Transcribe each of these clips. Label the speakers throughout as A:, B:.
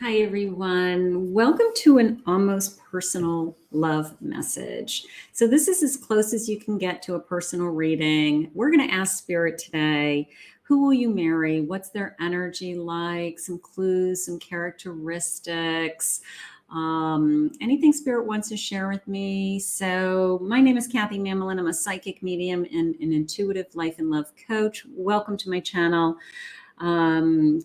A: Hi, everyone. Welcome to an almost personal love message. So, this is as close as you can get to a personal reading. We're going to ask Spirit today, who will you marry? What's their energy like? Some clues, some characteristics, anything Spirit wants to share with me. So, my name is Kathy Mamolen. I'm a psychic medium and an intuitive life and love coach. Welcome to my channel.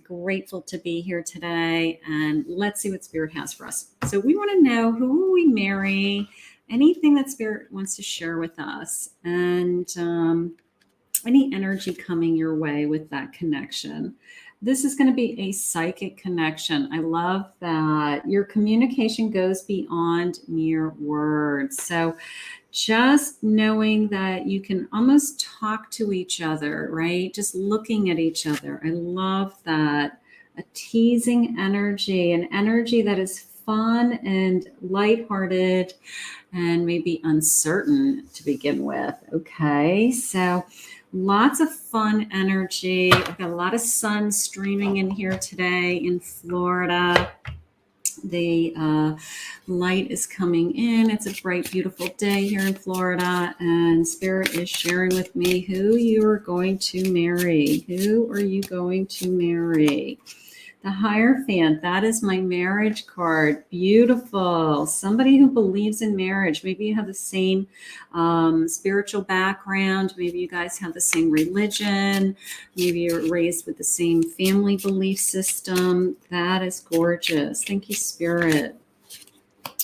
A: Grateful to be here today, and let's see what Spirit has for us. So we want to know, who will we marry, anything that Spirit wants to share with us, and any energy coming your way with that connection. This is going to be a psychic connection. I love that your communication goes beyond mere words. So just knowing that you can almost talk to each other, right? Just looking at each other. I love that. A teasing energy, an energy that is fun and lighthearted and maybe uncertain to begin with. Okay, so lots of fun energy. I've got a lot of sun streaming in here today in Florida. The light is coming in. It's a bright, beautiful day here in Florida, and Spirit is sharing with me who you are going to marry. Who are you going to marry? The Hierophant, that is my marriage card. Beautiful. Somebody who believes in marriage. Maybe you have the same spiritual background. Maybe you guys have the same religion. Maybe you're raised with the same family belief system. That is gorgeous. Thank you, Spirit.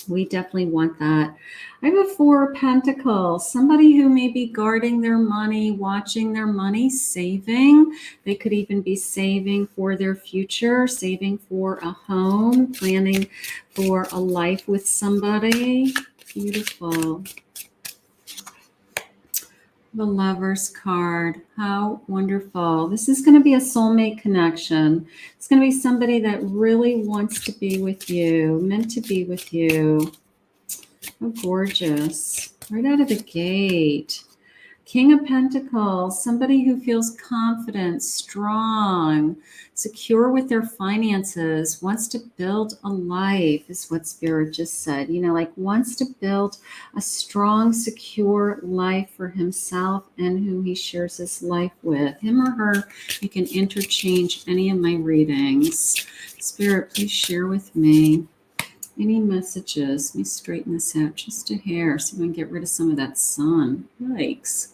A: We definitely want that. I have a Four of Pentacles, somebody who may be guarding their money, watching their money, saving. They could even be saving for their future, saving for a home, planning for a life with somebody. Beautiful. The Lover's card. How wonderful. This is going to be a soulmate connection. It's going to be somebody that really wants to be with you, meant to be with you. How gorgeous. Right out of the gate. King of Pentacles, somebody who feels confident, strong, secure with their finances, wants to build a life, is what Spirit just said. You know, like wants to build a strong, secure life for himself and who he shares his life with. Him or her, you can interchange any of my readings. Spirit, please share with me any messages. Let me straighten this out just a hair so we can get rid of some of that sun. Yikes.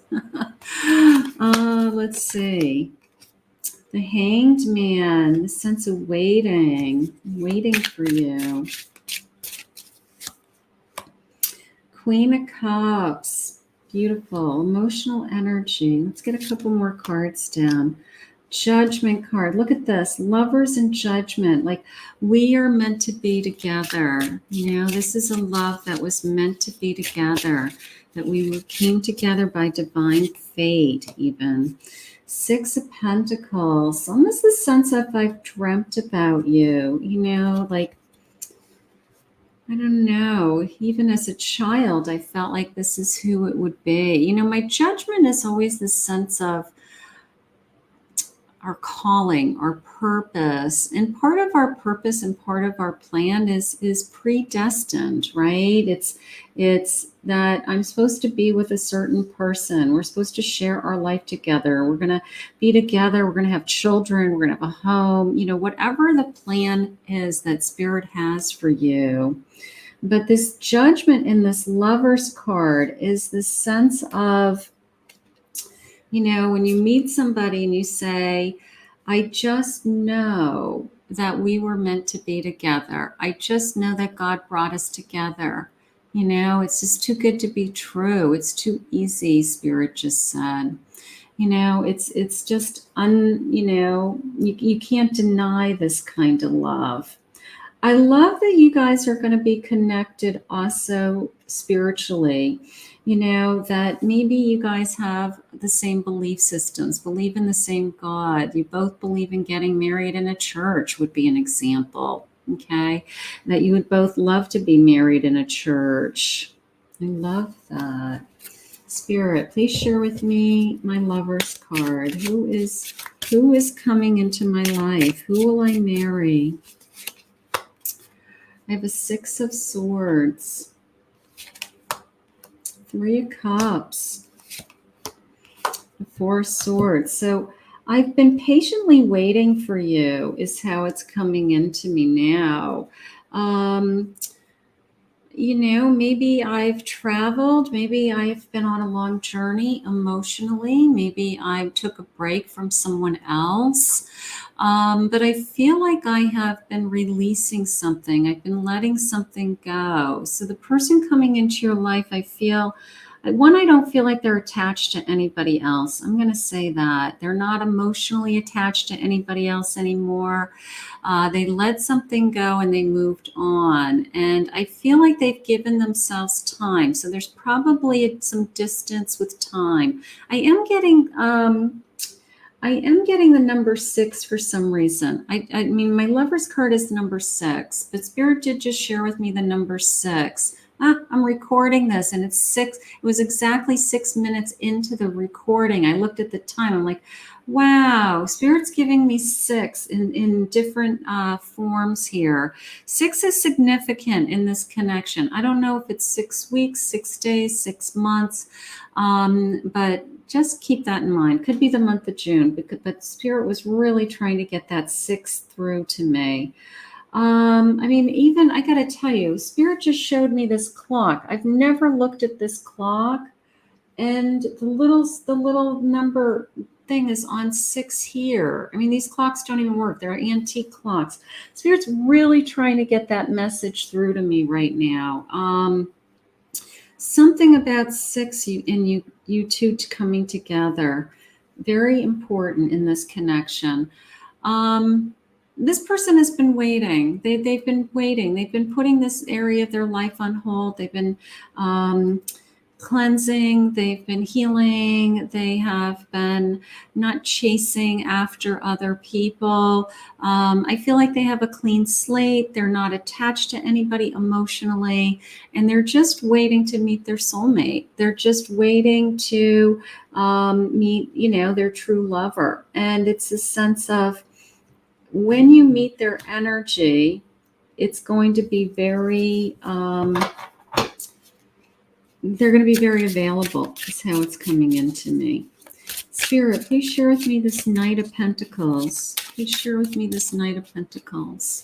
A: Let's see. The Hanged Man, the sense of waiting for you. Queen of Cups, beautiful, emotional energy. Let's get a couple more cards down. Judgment card. Look at this. Lovers and Judgment. Like, we are meant to be together. You know, this is a love that was meant to be together, that we came together by divine fate even. Six of Pentacles. Almost the sense of I've dreamt about you. You know, like, I don't know. Even as a child, I felt like this is who it would be. You know, my judgment is always this sense of our calling, our purpose. And part of our purpose and part of our plan is predestined, right? It's that I'm supposed to be with a certain person. We're supposed to share our life together. We're going to be together. We're going to have children. We're going to have a home, you know, whatever the plan is that Spirit has for you. But this Judgment in this Lover's card is the sense of, you know, when you meet somebody and you say, I just know that we were meant to be together. I just know that God brought us together. You know, it's just too good to be true. It's too easy, Spirit just said. You know, it's just, you know, you can't deny this kind of love. I love that you guys are going to be connected also spiritually. You know, that maybe you guys have the same belief systems, believe in the same God. You both believe in getting married in a church would be an example. Okay. That you would both love to be married in a church. I love that. Spirit, please share with me my Lover's card. Who is coming into my life? Who will I marry? I have a 6 of Swords, 3 of Cups, 4 of Swords. So I've been patiently waiting for you is how it's coming into me now. Maybe I've traveled, maybe I've been on a long journey emotionally, maybe I took a break from someone else. But I feel like I have been releasing something. I've been letting something go. So the person coming into your life, I don't feel like they're attached to anybody else. I'm going to say that. They're not emotionally attached to anybody else anymore. They let something go and they moved on. And I feel like they've given themselves time. So there's probably some distance with time. I am getting the number 6 for some reason. I mean, my Lover's card is number 6, but Spirit did just share with me the number 6. I'm recording this and it's 6. It was exactly 6 minutes into the recording. I looked at the time. I'm like, wow, Spirit's giving me 6 in different forms here. 6 is significant in this connection. I don't know if it's 6 weeks, 6 days, 6 months, but just keep that in mind. Could be the month of June, but Spirit was really trying to get that 6 through to me. Even I gotta tell you, Spirit just showed me this clock. I've never looked at this clock, and the little number thing is on 6 here. I mean, these clocks don't even work. They're antique clocks. Spirit's really trying to get that message through to me right now. Something about 6 you two coming together. Very important in this connection. This person has been waiting. They've been waiting. They've been putting this area of their life on hold. They've been cleansing. They've been healing. They have been not chasing after other people. I feel like they have a clean slate. They're not attached to anybody emotionally, and they're just waiting to meet their soulmate. They're just waiting to meet, their true lover. And it's a sense of, when you meet their energy, it's going to be they're going to be very available, is how it's coming into me. Spirit, please share with me this Knight of Pentacles. Please share with me this Knight of Pentacles.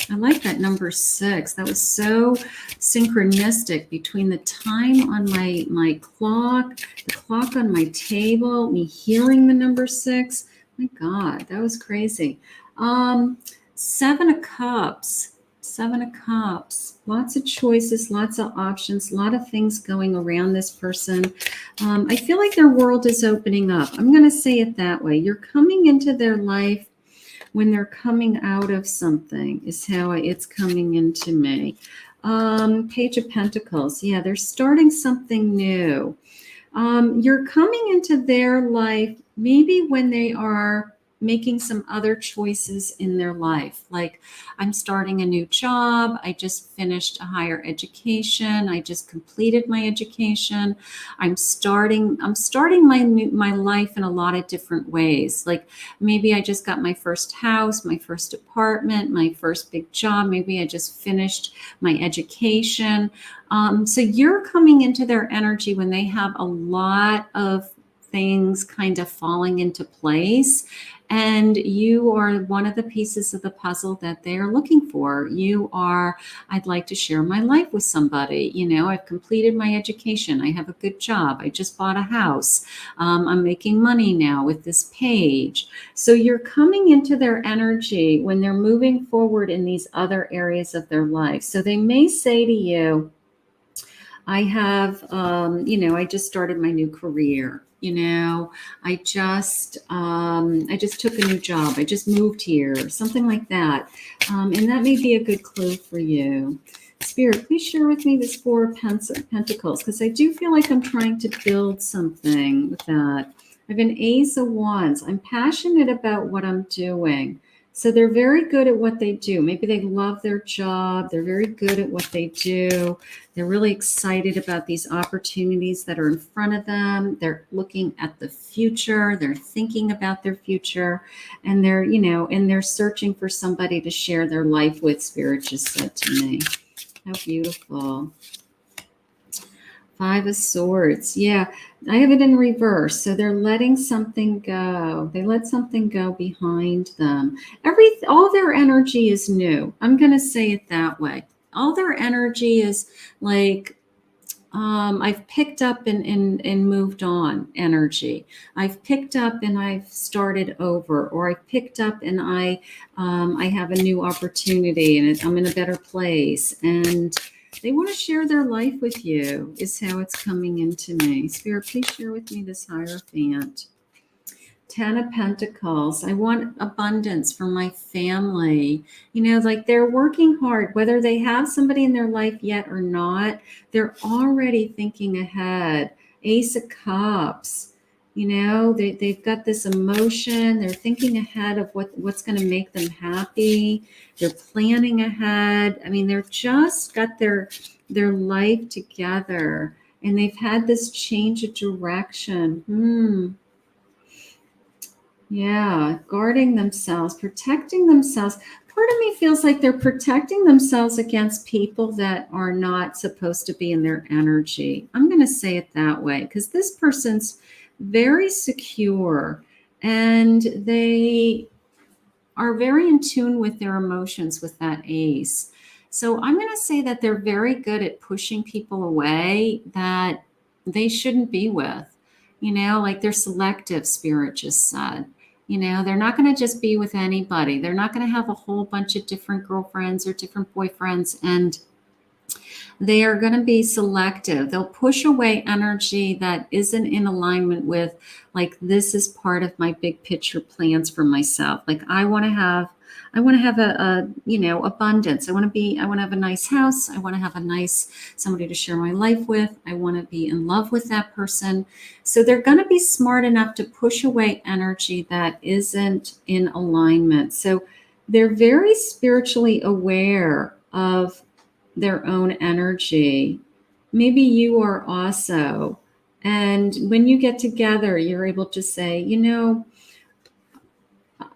A: I like that number 6. That was so synchronistic between the time on my clock, the clock on my table, me hearing the number 6. My God, that was crazy. 7 of Cups. 7 of Cups. Lots of choices, lots of options, a lot of things going around this person. I feel like their world is opening up. I'm going to say it that way. You're coming into their life when they're coming out of something, is how it's coming into me. Page of Pentacles. Yeah, they're starting something new. You're coming into their life maybe when they are making some other choices in their life. Like, I'm starting a new job. I just finished a higher education. I just completed my education. I'm starting my life in a lot of different ways. Like, maybe I just got my first house, my first apartment, my first big job. Maybe I just finished my education. So you're coming into their energy when they have a lot of things kind of falling into place, and you are one of the pieces of the puzzle that they are looking for. You are, I'd like to share my life with somebody. I've completed my education. I have a good job. I just bought a house. I'm making money now with this page. So you're coming into their energy when they're moving forward in these other areas of their life. So they may say to you, I have, I just started my new career. I just took a new job. I just moved here, something like that. And that may be a good clue for you. Spirit, please share with me this 4 of Pentacles, because I do feel like I'm trying to build something with that. I have an Ace of Wands. I'm passionate about what I'm doing. So they're very good at what they do. Maybe they love their job. They're very good at what they do. They're really excited about these opportunities that are in front of them. They're looking at the future. They're thinking about their future. And they're, and they're searching for somebody to share their life with, Spirit just said to me. How beautiful. 5 of Swords. Yeah, I have it in reverse. So they're letting something go. They let something go behind them. All their energy is new. I'm going to say it that way. All their energy is like, I've picked up and moved on energy. I've picked up and I've started over, or I've picked up and I have a new opportunity and I'm in a better place. And they want to share their life with you, is how it's coming into me. Spirit, please share with me this Hierophant. 10 of Pentacles. I want abundance for my family. Like they're working hard, whether they have somebody in their life yet or not, they're already thinking ahead. Ace of Cups. They've got this emotion. They're thinking ahead of what's going to make them happy. They're planning ahead. I mean, they're just got their life together, and they've had this change of direction. Yeah, guarding themselves, protecting themselves. Part of me feels like they're protecting themselves against people that are not supposed to be in their energy. I'm going to say it that way because this person's very secure and they are very in tune with their emotions with that ace. So I'm going to say that they're very good at pushing people away that they shouldn't be with. Like they're selective, Spirit just said. They're not going to just be with anybody. They're not going to have a whole bunch of different girlfriends or different boyfriends, and they are going to be selective. They'll push away energy that isn't in alignment with, like, this is part of my big picture plans for myself. Like I want to have a abundance. I want to have a nice house. I want to have somebody to share my life with. I want to be in love with that person. So they're going to be smart enough to push away energy that isn't in alignment. So they're very spiritually aware of their own energy. Maybe you are also. And when you get together, you're able to say,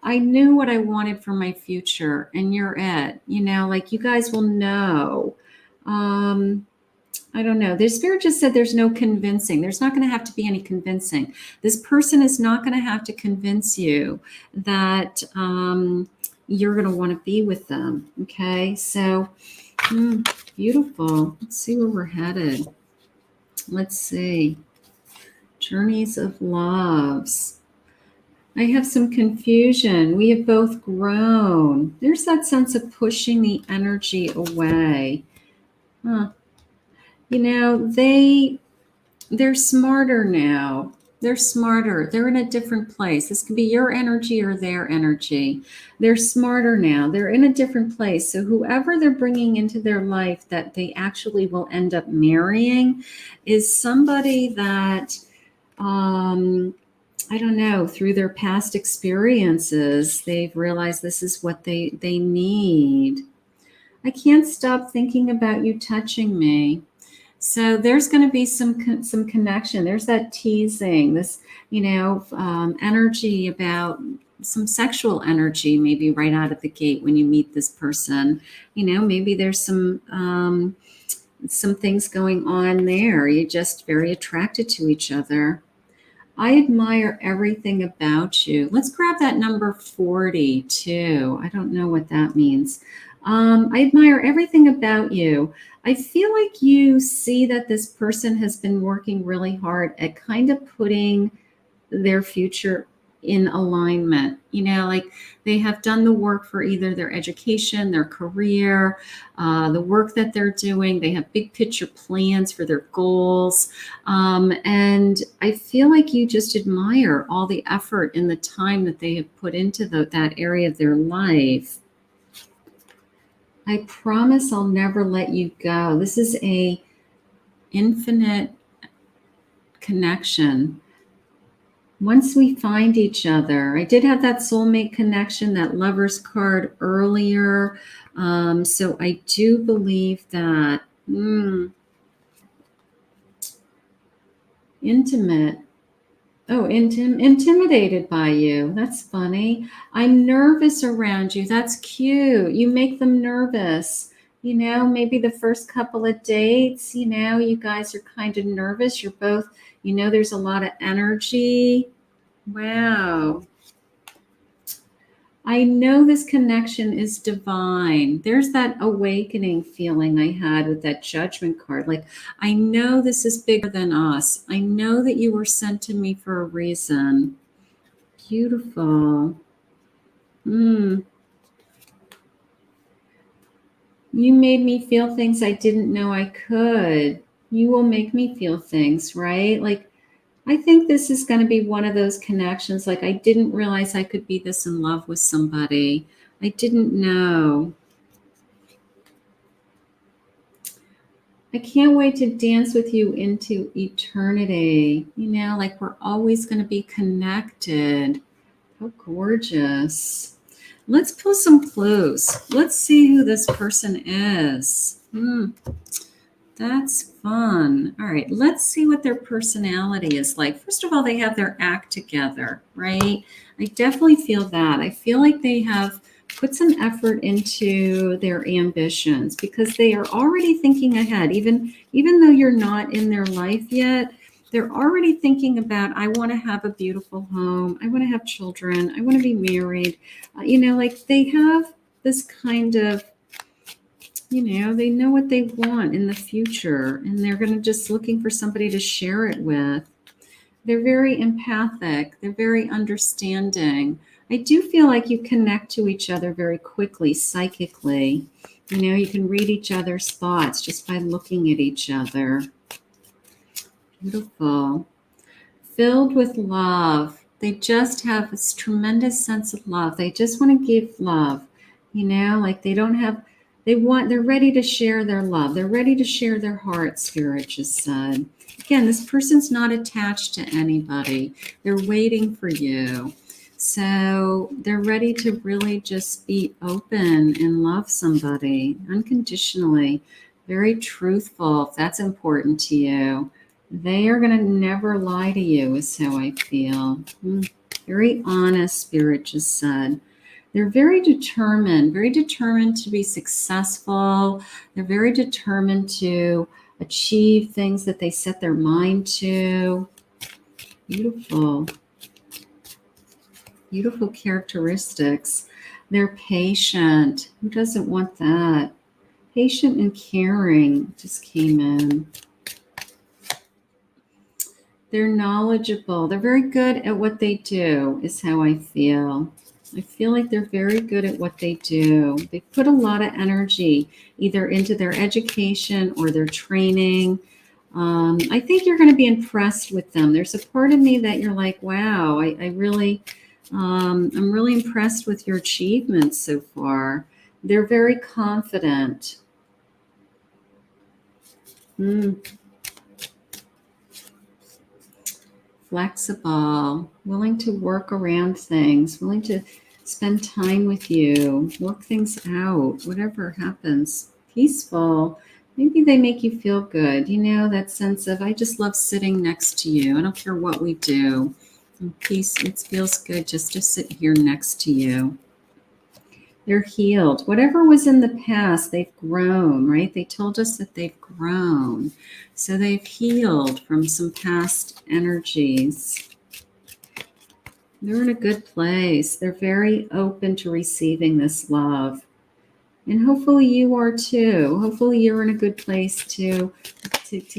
A: I knew what I wanted for my future, and you're it. Like you guys will know. I don't know. The Spirit just said there's no convincing. There's not going to have to be any convincing. This person is not going to have to convince you that you're going to want to be with them. Okay, so beautiful. Let's see where we're headed. Let's see. Journeys of Loves. I have some confusion. We have both grown. There's that sense of pushing the energy away. They're smarter now. They're smarter. They're in a different place. This could be your energy or their energy. They're smarter now. They're in a different place. So whoever they're bringing into their life that they actually will end up marrying is somebody that, I don't know, through their past experiences, they've realized this is what they need. I can't stop thinking about you touching me. So there's going to be some connection. There's that teasing, this, energy about some sexual energy, maybe right out of the gate when you meet this person. Maybe there's some things going on there. You're just very attracted to each other. I admire everything about you. Let's grab that number 42. I don't know what that means. I admire everything about you. I feel like you see that this person has been working really hard at kind of putting their future in alignment. Like they have done the work for either their education, their career, the work that they're doing. They have big picture plans for their goals. And I feel like you just admire all the effort and the time that they have put into that area of their life. I promise I'll never let you go. This is a infinite connection. Once we find each other, I did have that soulmate connection, that lover's card earlier. So I do believe that intimate. Oh, intimidated by you. That's funny. I'm nervous around you. That's cute. You make them nervous. Maybe the first couple of dates, you guys are kind of nervous. You're both, there's a lot of energy. Wow. I know this connection is divine. There's that awakening feeling I had with that judgment card. Like, I know this is bigger than us. I know that you were sent to me for a reason. Beautiful. You made me feel things I didn't know I could. You will make me feel things, right? Like, I think this is going to be one of those connections. Like, I didn't realize I could be this in love with somebody. I didn't know. I can't wait to dance with you into eternity. Like we're always going to be connected. How gorgeous. Let's pull some clues. Let's see who this person is. That's fun. All right, let's see what their personality is like. First of all, they have their act together, right? I definitely feel that. I feel like they have put some effort into their ambitions because they are already thinking ahead. Even though you're not in their life yet, they're already thinking about, I want to have a beautiful home. I want to have children. I want to be married. Like they have this kind of, they know what they want in the future and they're going to just looking for somebody to share it with. They're very empathic. They're very understanding. I do feel like you connect to each other very quickly, psychically. You can read each other's thoughts just by looking at each other. Beautiful. Filled with love. They just have this tremendous sense of love. They just want to give love. Like they're ready to share their love. They're ready to share their heart, Spirit just said. Again, this person's not attached to anybody. They're waiting for you. So they're ready to really just be open and love somebody unconditionally. Very truthful, if that's important to you. They are going to never lie to you, is how I feel. Very honest, Spirit just said. They're very determined to be successful. They're very determined to achieve things that they set their mind to. Beautiful. Beautiful characteristics. They're patient. Who doesn't want that? Patient and caring just came in. They're knowledgeable. They're very good at what they do, is how I feel. I feel like they're very good at what they do. They put a lot of energy either into their education or their training. I think you're going to be impressed with them. There's a part of me that you're like, wow, I'm really impressed with your achievements so far. They're very confident. Flexible, willing to work around things, willing to spend time with you, work things out, whatever happens. Peaceful. Maybe they make you feel good. That sense of, I just love sitting next to you. I don't care what we do. In peace, it feels good just to sit here next to you. They're healed. Whatever was in the past, they've grown, right? They told us that they've grown. So they've healed from some past energies. They're in a good place. They're very open to receiving this love. And hopefully you are too. Hopefully you're in a good place to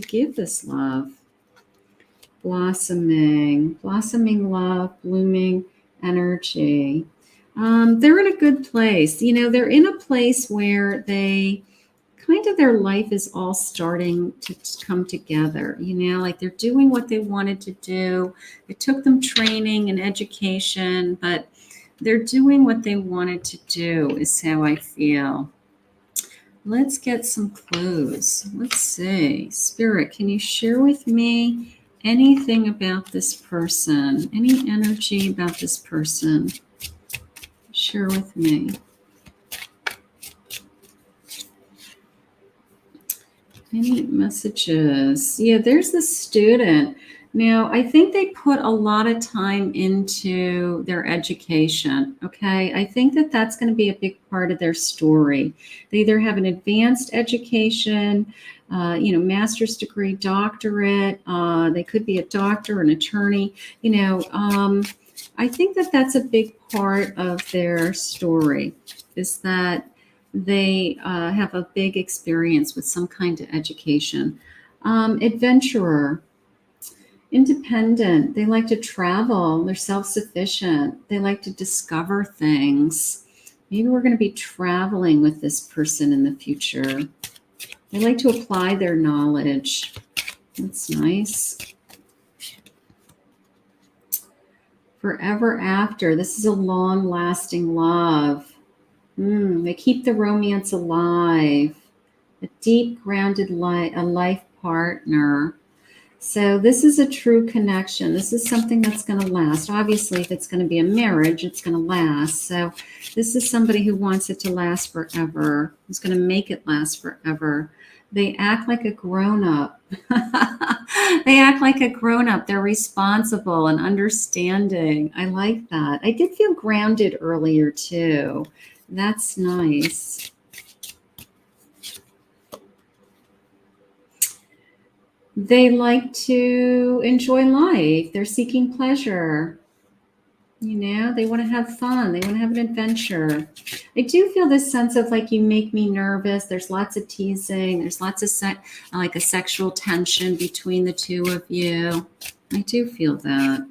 A: give this love. Blossoming love, blooming energy. They're in a good place. They're in a place where their life is all starting to come together. Like they're doing what they wanted to do. It took them training and education, but they're doing what they wanted to do, is how I feel. Let's get some clues. Let's see. Spirit, can you share with me anything about this person, any energy about this person. Share with me. Any messages? Yeah, there's the student. Now, I think they put a lot of time into their education, okay? I think that that's going to be a big part of their story. They either have an advanced education, master's degree, doctorate. They could be a doctor, an attorney. I think that that's a big part of their story, is that they have a big experience with some kind of education. Adventurer, independent. They like to travel. They're self-sufficient. They like to discover things. Maybe we're going to be traveling with this person in the future. They like to apply their knowledge. That's nice. Forever after. This is a long-lasting love. They keep the romance alive. A deep, grounded a life partner. So this is a true connection. This is something that's going to last. Obviously, if it's going to be a marriage, it's going to last. So this is somebody who wants it to last forever, who's going to make it last forever. They act like a grown-up. They act like a grown-up. They're responsible and understanding. I like that. I did feel grounded earlier, too. That's nice. They like to enjoy life. They're seeking pleasure. They want to have fun. They want to have an adventure. I do feel this sense of like, you make me nervous. There's lots of teasing. There's lots of like a sexual tension between the two of you. I do feel that.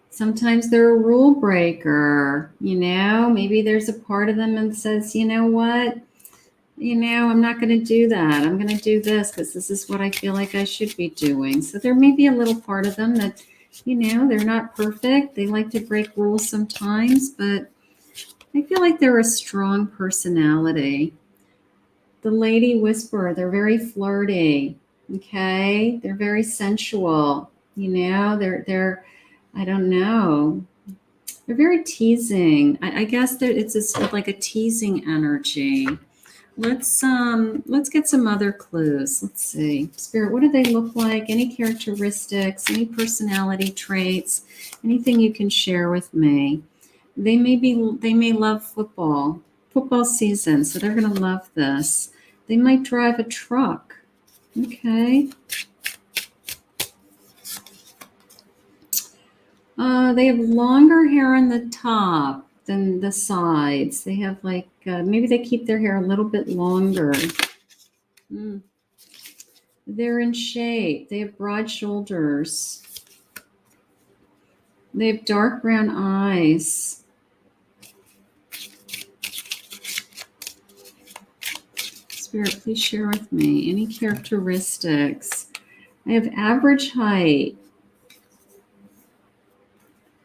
A: Sometimes they're a rule breaker, maybe there's a part of them that says, you know what, I'm not going to do that. I'm going to do this because this is what I feel like I should be doing. So there may be a little part of them that, they're not perfect. They like to break rules sometimes, but I feel like they're a strong personality. The Lady Whisperer, they're very flirty, okay? They're very sensual, they're I don't know. They're very teasing. I guess that it's like a teasing energy. Let's get some other clues. Let's see. Spirit, what do they look like? Any characteristics, any personality traits, anything you can share with me? They may love football season, so they're going to love this. They might drive a truck. Okay. They have longer hair on the top than the sides. They have like, maybe they keep their hair a little bit longer. They're in shape. They have broad shoulders. They have dark brown eyes. Spirit, please share with me any characteristics. I have average height.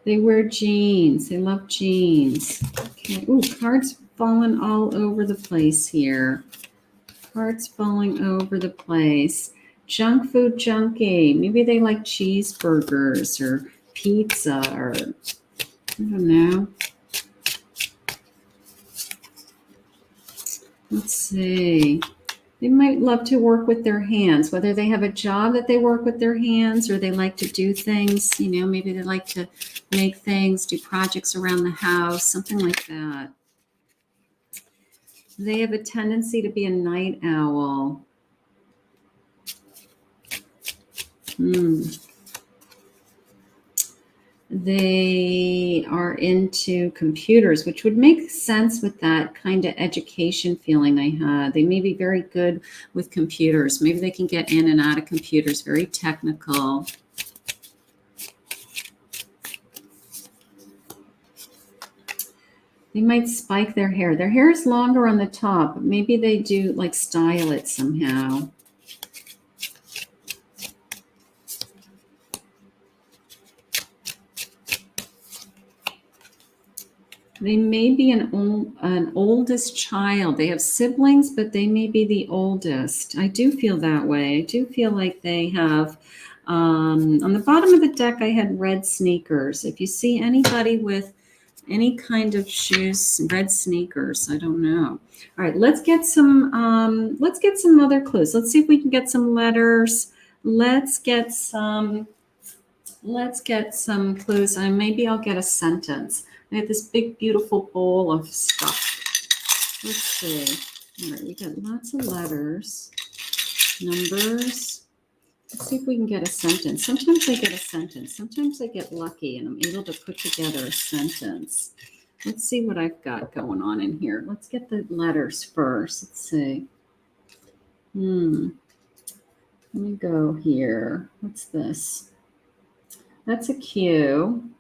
A: They wear jeans. They love jeans. Okay. Ooh, cards falling all over the place here. Cards falling over the place. Junk food junkie. Maybe they like cheeseburgers or pizza or I don't know. Let's see. They might love to work with their hands, whether they have a job that they work with their hands or they like to do things, maybe they like to make things, do projects around the house, something like that. They have a tendency to be a night owl. They are into computers, which would make sense with that kind of education feeling I had. They may be very good with computers. Maybe they can get in and out of computers, very technical. They might spike their hair. Their hair is longer on the top, but maybe they do like style it somehow. They may be an oldest child. They have siblings, but they may be the oldest. I do feel that way. I do feel like they have, on the bottom of the deck, I had red sneakers. If you see anybody with any kind of shoes, red sneakers, I don't know. All right, let's get some other clues. Let's see if we can get some letters. Let's get some clues, and maybe I'll get a sentence. I have this big, beautiful bowl of stuff. Let's see. All right, we got lots of letters, numbers. Let's see if we can get a sentence. Sometimes I get a sentence. Sometimes I get lucky and I'm able to put together a sentence. Let's see what I've got going on in here. Let's get the letters first. Let's see. Let me go here. What's this? That's a Q.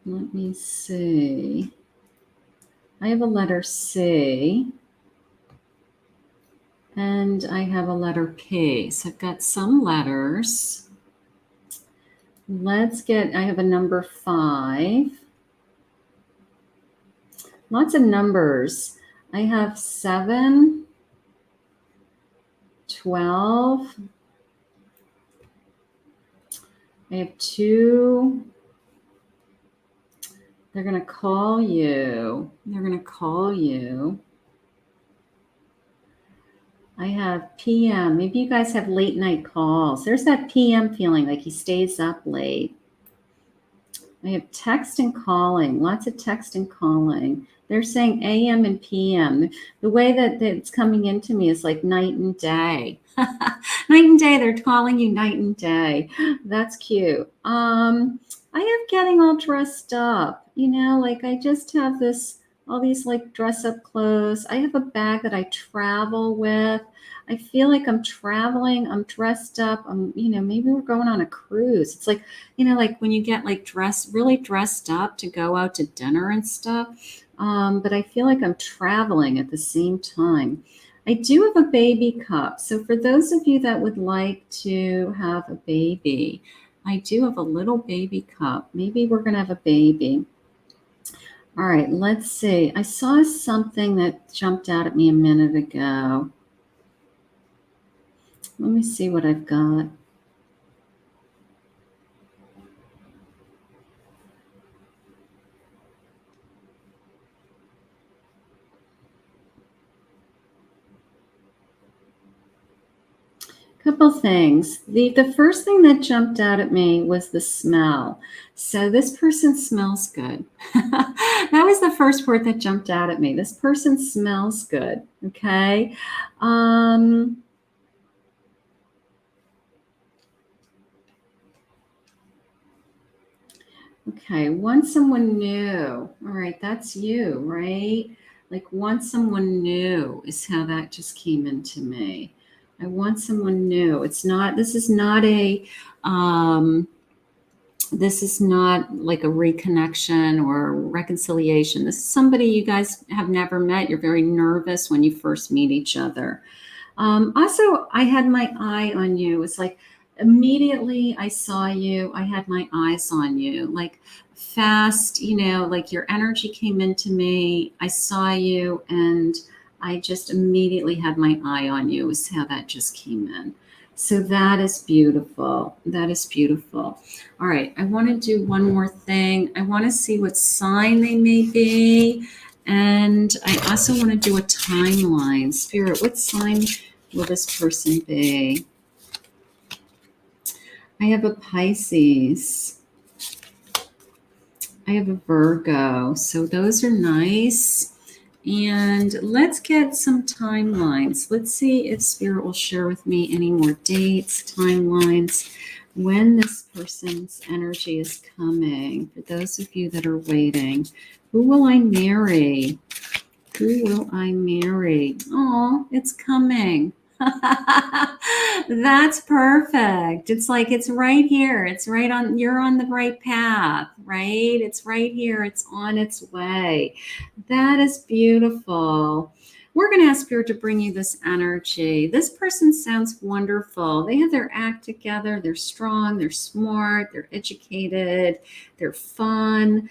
A: Let me see. I have a letter C. And I have a letter P. So I've got some letters. I have a number 5. Lots of numbers. I have 7, 12. I have 2. They're going to call you. I have PM. Maybe you guys have late night calls. There's that PM feeling, like he stays up late. I have text and calling, lots of text and calling. They're saying AM and PM. The way that it's coming into me is like night and day. Night and day, they're calling you night and day. That's cute. I have getting all dressed up, like I just have all these like dress up clothes. I have a bag that I travel with. I feel like I'm traveling, I'm dressed up, maybe we're going on a cruise. It's like, like when you get like really dressed up to go out to dinner and stuff. But I feel like I'm traveling at the same time. I do have a baby cup. So for those of you that would like to have a baby, I do have a little baby cup. Maybe we're going to have a baby. All right, let's see. I saw something that jumped out at me a minute ago. Let me see what I've got. Couple things. The first thing that jumped out at me was the smell. So this person smells good. That was the first word that jumped out at me. This person smells good. Okay. Okay, want someone new. All right, that's you, right? Like want someone new is how that just came into me. I want someone new. This is not like a reconnection or reconciliation. This is somebody you guys have never met. You're very nervous when you first meet each other. Also, I had my eye on you. It's like immediately I saw you, I had my eyes on you, like fast, like your energy came into me. I saw you and I just immediately had my eye on you, is how that just came in. So that is beautiful. That is beautiful. All right. I want to do one more thing. I want to see what sign they may be. And I also want to do a timeline. Spirit, what sign will this person be? I have a Pisces. I have a Virgo. So those are nice. And let's get some timelines. Let's see if Spirit will share with me any more dates, timelines, when this person's energy is coming. For those of you that are waiting, who will I marry? Who will I marry? Oh, it's coming. That's perfect. It's like it's right here. It's right on. You're on the right path, right? It's right here. It's on its way. That is beautiful. We're going to ask Spirit to bring you this energy. This person sounds wonderful. They have their act together. They're strong. They're smart. They're educated. They're fun.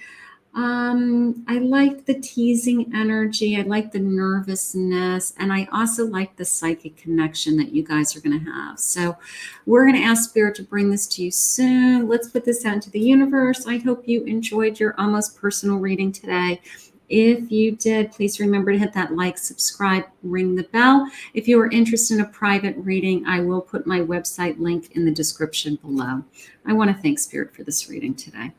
A: I like the teasing energy. I like the nervousness. And I also like the psychic connection that you guys are going to have. So we're going to ask Spirit to bring this to you soon. Let's put this out into the universe. I hope you enjoyed your almost personal reading today. If you did, please remember to hit that like, subscribe, ring the bell. If you are interested in a private reading, I will put my website link in the description below. I want to thank Spirit for this reading today.